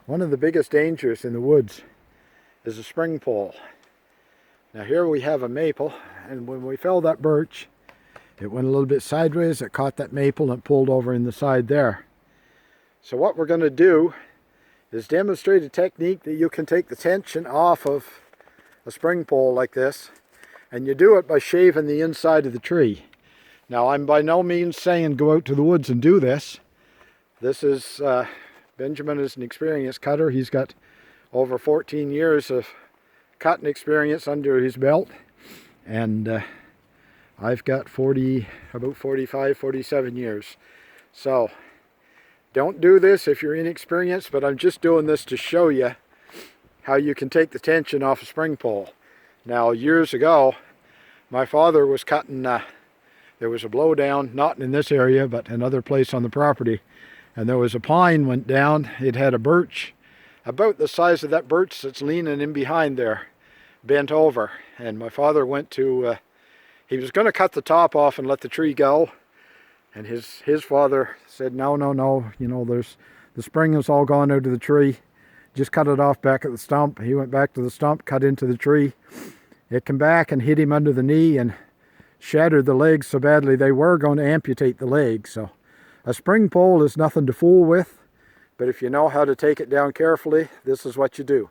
One of the biggest dangers in the woods is a spring pole. Now here we have a maple, and when we felled that birch, it went a little bit sideways, it caught that maple and it pulled over in the side there. So what we're going to do is demonstrate a technique that you can take the tension off of a spring pole like this, and you do it by shaving the inside of the tree. Now I'm by no means saying go out to the woods and do this. This is Benjamin is an experienced cutter. He's got over 14 years of cutting experience under his belt, and I've got about 45, 47 years. So don't do this if you're inexperienced, but I'm just doing this to show you how you can take the tension off a spring pole. Now years ago, my father was cutting, there was a blowdown, not in this area, but another place on the property, and there was a pine went down. It had a birch about the size of that birch that's leaning in behind there, bent over, and my father went to, he was going to cut the top off and let the tree go, and his father said, no, you know, the spring has all gone out of the tree, just cut it off back at the stump. He went back to the stump, cut into the tree. It came back and hit him under the knee and shattered the legs so badly they were going to amputate the leg. So a spring pole is nothing to fool with, but if you know how to take it down carefully, this is what you do.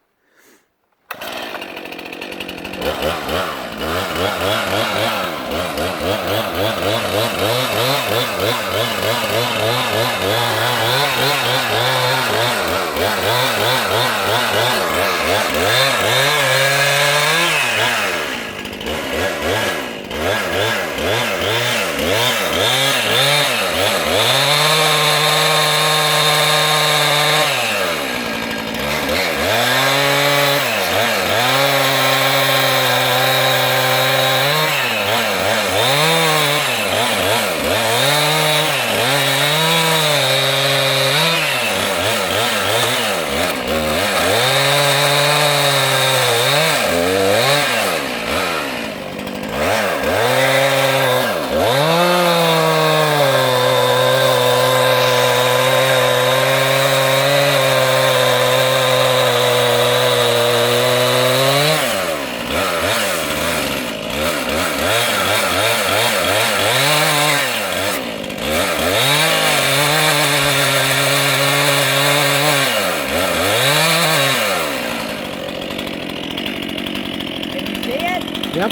Yep.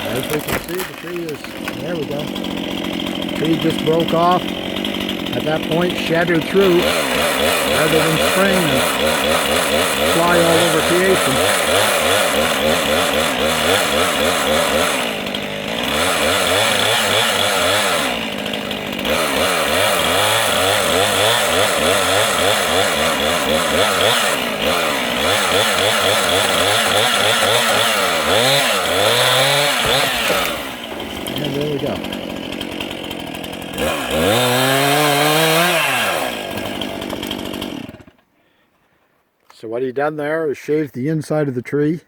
As we can see, the tree is, there we go. The tree just broke off. At that point, shattered through, rather than spring and fly all over creation. And there we go. So what he done there is shaved the inside of the tree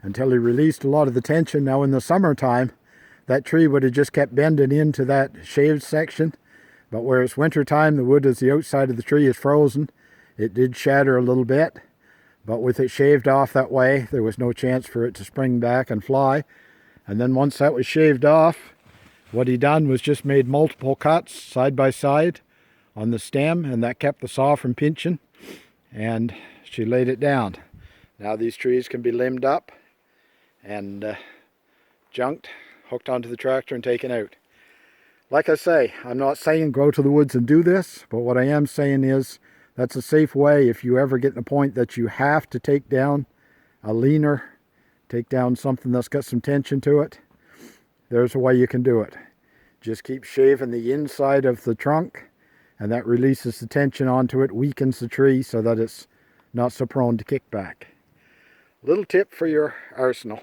until he released a lot of the tension. Now in the summertime, that tree would have just kept bending into that shaved section, but where it's winter time, the wood as the outside of the tree is frozen. It did shatter a little bit, but with it shaved off that way, there was no chance for it to spring back and fly. And then once that was shaved off, what he done was just made multiple cuts side by side on the stem, and that kept the saw from pinching, and she laid it down. Now these trees can be limbed up and junked, hooked onto the tractor and taken out. Like I say, I'm not saying go to the woods and do this, but what I am saying is that's a safe way if you ever get to the point that you have to take down a leaner, take down something that's got some tension to it. There's a way you can do it. Just keep shaving the inside of the trunk, and that releases the tension onto it, weakens the tree so that it's not so prone to kickback. Little tip for your arsenal.